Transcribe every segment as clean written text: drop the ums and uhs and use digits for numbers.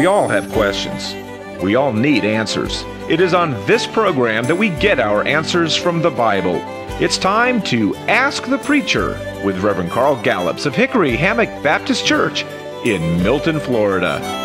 We all have questions. We all need answers. It is on this program that we get our answers from the Bible. It's time to Ask the Preacher with Reverend Carl Gallups of Hickory Hammock Baptist Church in Milton, Florida.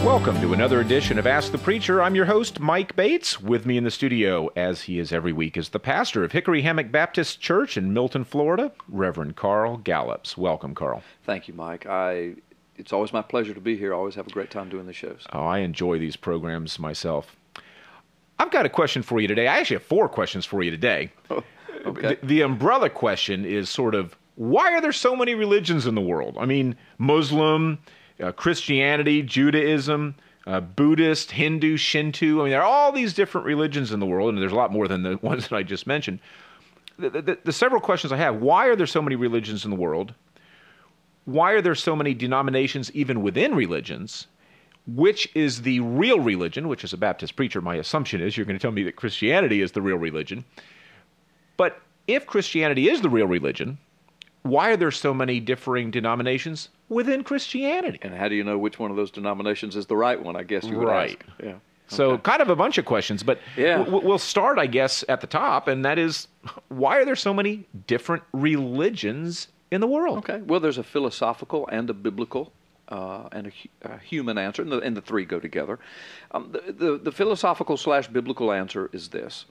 Welcome to another edition of Ask the Preacher. I'm your host, Mike Bates. With me in the studio, as he is every week, is the pastor of Hickory Hammock Baptist Church in Milton, Florida, Reverend Carl Gallups. Welcome, Carl. Thank you, Mike. It's always my pleasure to be here. I always have a great time doing the shows. Oh, I enjoy these programs myself. I've got a question for you today. I actually have 4 questions for you today. Oh, okay. The umbrella question is sort of, why are there so many religions in the world? I mean, Muslim, Christianity, Judaism, Buddhist, Hindu, Shinto. I mean, there are all these different religions in the world, and there's a lot more than the ones that I just mentioned. The several questions I have: why are there so many religions in the world? Why are there so many denominations even within religions? Which is the real religion? Which, as a Baptist preacher, my assumption is you're going to tell me that Christianity is the real religion. But if Christianity is the real religion, why are there so many differing denominations within Christianity? And how do you know which one of those denominations is the right one, I guess you would ask. Yeah. Okay. So kind of a bunch of questions, but we'll start, I guess, at the top, and that is, why are there so many different religions in the world? Okay. Well, there's a philosophical and a biblical and a human answer, and the three go together. The philosophical/biblical answer is this.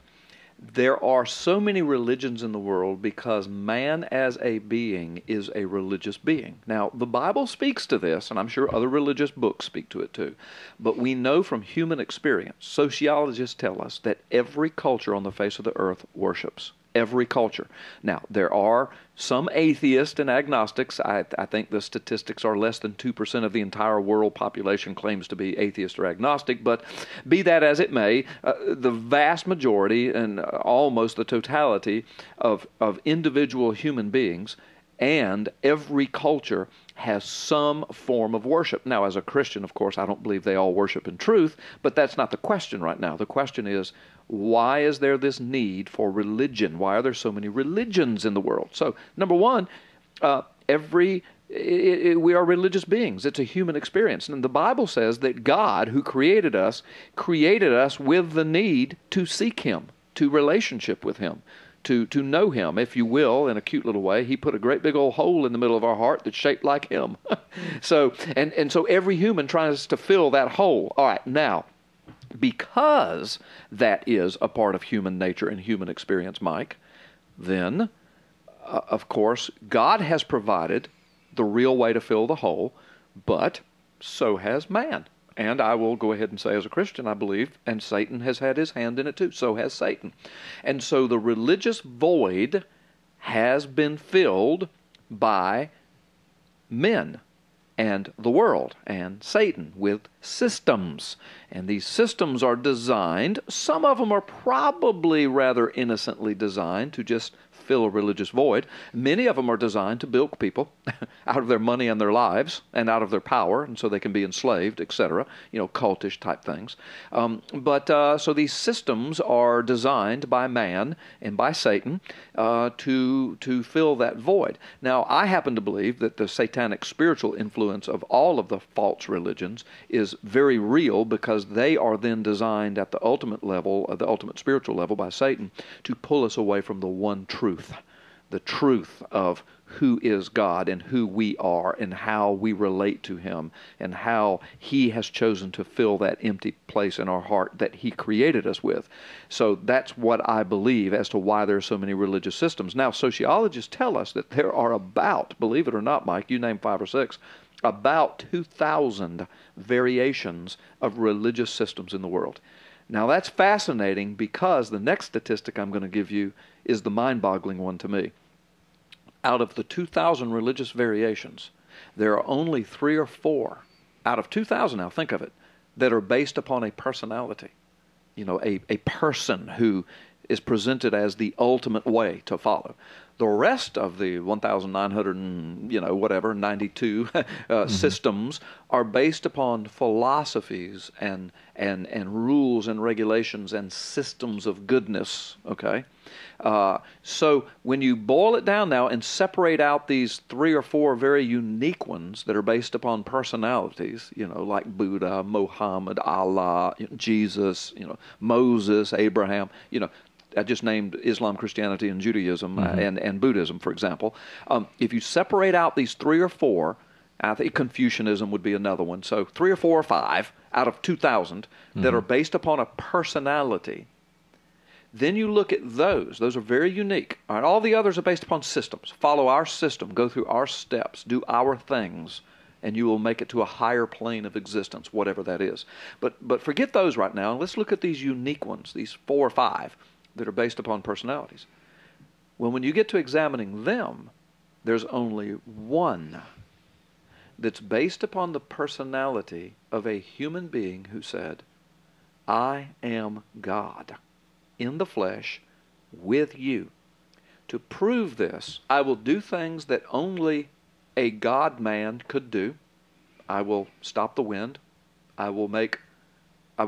There are so many religions in the world because man as a being is a religious being. Now, the Bible speaks to this, and I'm sure other religious books speak to it too, but we know from human experience, sociologists tell us that every culture on the face of the earth worships. Every culture. Now, there are some atheists and agnostics. I think the statistics are less than 2% of the entire world population claims to be atheist or agnostic, but be that as it may, the vast majority and almost the totality of individual human beings and every culture has some form of worship. Now, as a Christian, of course, I don't believe they all worship in truth, but that's not the question right now. The question is, why is there this need for religion? Why are there so many religions in the world? So, number one, we are religious beings. It's a human experience. And the Bible says that God, who created us with the need to seek Him, to relationship with Him, to know Him, if you will, in a cute little way. He put a great big old hole in the middle of our heart that's shaped like Him. So every human tries to fill that hole. All right, now, because that is a part of human nature and human experience, Mike, then, of course, God has provided the real way to fill the hole, but so has man. And I will go ahead and say, as a Christian, I believe, and Satan has had his hand in it too. So has Satan. And so the religious void has been filled by men and the world and Satan with systems. And these systems are designed, some of them are probably rather innocently designed to just fill a religious void. Many of them are designed to bilk people out of their money and their lives and out of their power, and so they can be enslaved, etc., cultish type things. So these systems are designed by man and by Satan to fill that void. Now, I happen to believe that the satanic spiritual influence of all of the false religions is very real, because they are then designed at the ultimate level, the ultimate spiritual level by Satan, to pull us away from the one truth. The truth of who is God and who we are and how we relate to Him and how He has chosen to fill that empty place in our heart that He created us with. So that's what I believe as to why there are so many religious systems. Now, sociologists tell us that there are about, believe it or not, Mike, you name 5 or 6, about 2,000 variations of religious systems in the world. Now, that's fascinating, because the next statistic I'm going to give you is the mind-boggling one to me. Out of the 2,000 religious variations, there are only 3 or 4, out of 2,000 now, think of it, that are based upon a personality. A person who is presented as the ultimate way to follow. The rest of the 1,900 and, 92 systems are based upon philosophies and rules and regulations and systems of goodness, okay? So when you boil it down now and separate out these 3 or 4 very unique ones that are based upon personalities, like Buddha, Muhammad, Allah, Jesus, Moses, Abraham, I just named Islam, Christianity, and Judaism and Buddhism, for example. If you separate out these 3 or 4, I think Confucianism would be another one. So 3 or 4 or 5 out of 2,000 that are based upon a personality. Then you look at those. Those are very unique. All right, all the others are based upon systems. Follow our system. Go through our steps. Do our things. And you will make it to a higher plane of existence, whatever that is. But forget those right now. Let's look at these unique ones, these 4 or 5 that are based upon personalities. Well, when you get to examining them, there's only one that's based upon the personality of a human being who said, I am God in the flesh with you. To prove this, I will do things that only a God-man could do. I will stop the wind. I will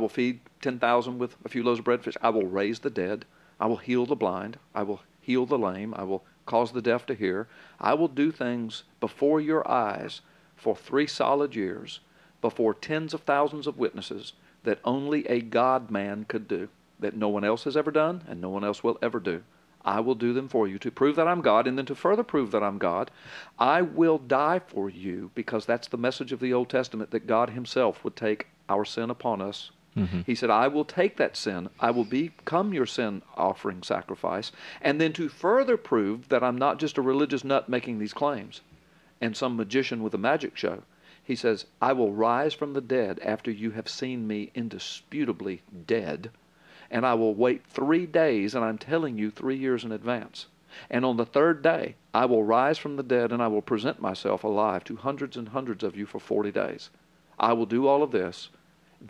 feed 10,000 with a few loaves of bread and fish. I will raise the dead. I will heal the blind. I will heal the lame. I will cause the deaf to hear. I will do things before your eyes for 3 solid years, before tens of thousands of witnesses, that only a God-man could do, that no one else has ever done and no one else will ever do. I will do them for you to prove that I'm God, and then to further prove that I'm God, I will die for you, because that's the message of the Old Testament, that God himself would take our sin upon us. He said, I will take that sin. I will become your sin offering sacrifice. And then to further prove that I'm not just a religious nut making these claims and some magician with a magic show, he says, I will rise from the dead after you have seen me indisputably dead. And I will wait 3 days, and I'm telling you 3 years in advance. And on the 3rd day, I will rise from the dead, and I will present myself alive to hundreds and hundreds of you for 40 days. I will do all of this.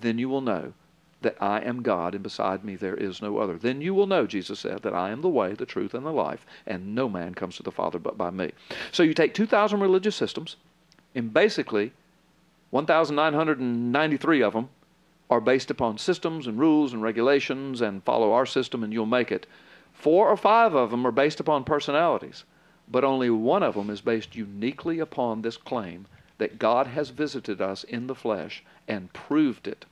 Then you will know that I am God, and beside me there is no other. Then you will know, Jesus said, that I am the way, the truth, and the life, and no man comes to the Father but by me. So you take 2,000 religious systems, and basically 1,993 of them are based upon systems and rules and regulations, and follow our system and you'll make it. 4 or 5 of them are based upon personalities, but only one of them is based uniquely upon this claim that God has visited us in the flesh and proved it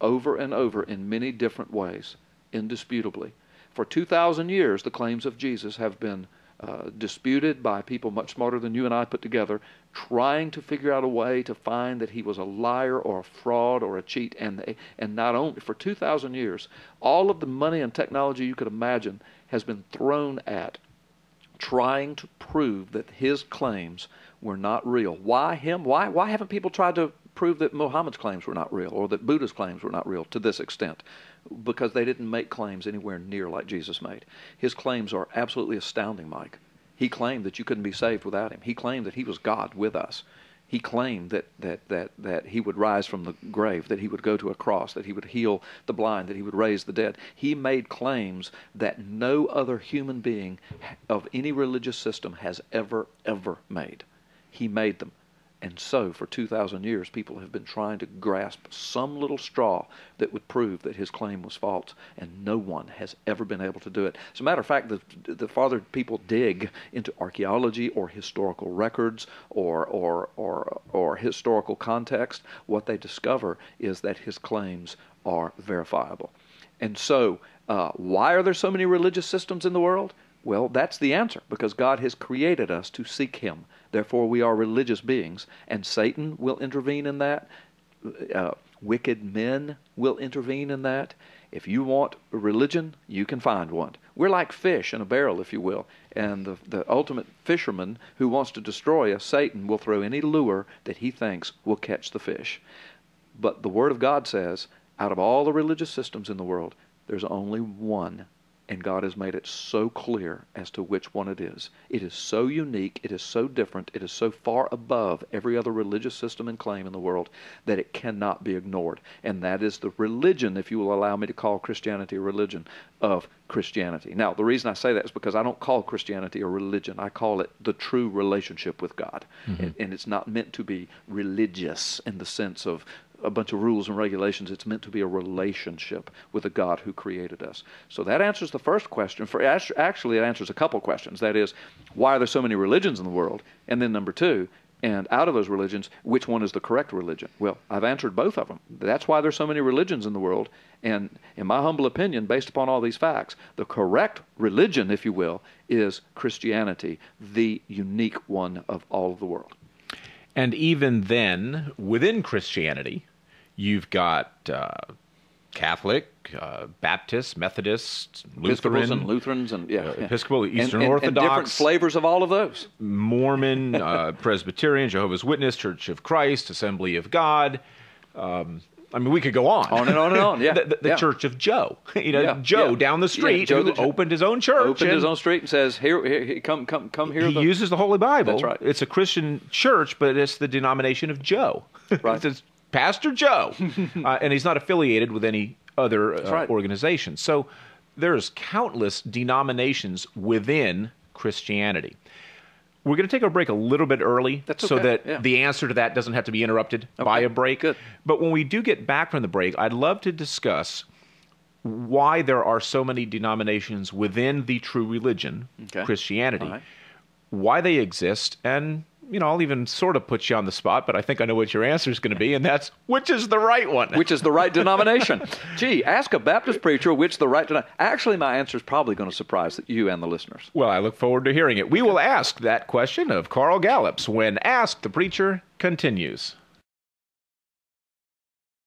over and over in many different ways, indisputably. For 2,000 years, the claims of Jesus have been disputed by people much smarter than you and I put together, trying to figure out a way to find that he was a liar or a fraud or a cheat. And not only for 2,000 years, all of the money and technology you could imagine has been thrown at trying to prove that his claims were not real. Why him? Why haven't people tried to prove that Muhammad's claims were not real, or that Buddha's claims were not real to this extent? Because they didn't make claims anywhere near like Jesus made. His claims are absolutely astounding, Mike. He claimed that you couldn't be saved without him. He claimed that he was God with us. He claimed that he would rise from the grave, that he would go to a cross, that he would heal the blind, that he would raise the dead. He made claims that no other human being of any religious system has ever made. He made them. And so, for 2,000 years, people have been trying to grasp some little straw that would prove that his claim was false, and no one has ever been able to do it. As a matter of fact, the farther people dig into archaeology or historical records or historical context, what they discover is that his claims are verifiable. And so, why are there so many religious systems in the world? Well, that's the answer, because God has created us to seek him. Therefore, we are religious beings, and Satan will intervene in that. Wicked men will intervene in that. If you want a religion, you can find one. We're like fish in a barrel, if you will, and the ultimate fisherman who wants to destroy us, Satan, will throw any lure that he thinks will catch the fish. But the Word of God says, out of all the religious systems in the world, there's only one, And God has made it so clear as to which one it is. It is so unique, it is so different, it is so far above every other religious system and claim in the world that it cannot be ignored. And that is the religion, if you will allow me to call Christianity a religion, of Christianity. Now, the reason I say that is because I don't call Christianity a religion. I call it the true relationship with God. And it's not meant to be religious in the sense of a bunch of rules and regulations. It's meant to be a relationship with the God who created us. So that answers the first question. Actually, it answers a couple questions. That is, why are there so many religions in the world? And then number two, and out of those religions, which one is the correct religion? Well, I've answered both of them. That's why there's so many religions in the world. And in my humble opinion, based upon all these facts, the correct religion, if you will, is Christianity, the unique one of all of the world. And even then, within Christianity, you've got Catholic, Baptist, Methodist, Episcopals Lutheran, and Lutherans, and Episcopal, Eastern and Orthodox, different flavors of all of those. Mormon, Presbyterian, Jehovah's Witness, Church of Christ, Assembly of God. I mean, we could go on. On and on and on, yeah. The Church of Joe. Joe down the street Joe who opened his own church. Opened his own street and says, here, come here. He uses the Holy Bible. That's right. It's a Christian church, but it's the denomination of Joe. Right. It's Pastor Joe. And he's not affiliated with any other organization. So there's countless denominations within Christianity. We're going to take a break a little bit early so that the answer to that doesn't have to be interrupted by a break. Good. But when we do get back from the break, I'd love to discuss why there are so many denominations within the true religion, Christianity, why they exist, and I'll even sort of put you on the spot, but I think I know what your answer is going to be, and that's which is the right one. Which is the right denomination. Gee, ask a Baptist preacher which the right denomination. Actually, my answer is probably going to surprise you and the listeners. Well, I look forward to hearing it. We will ask that question of Carl Gallups when Ask the Preacher continues.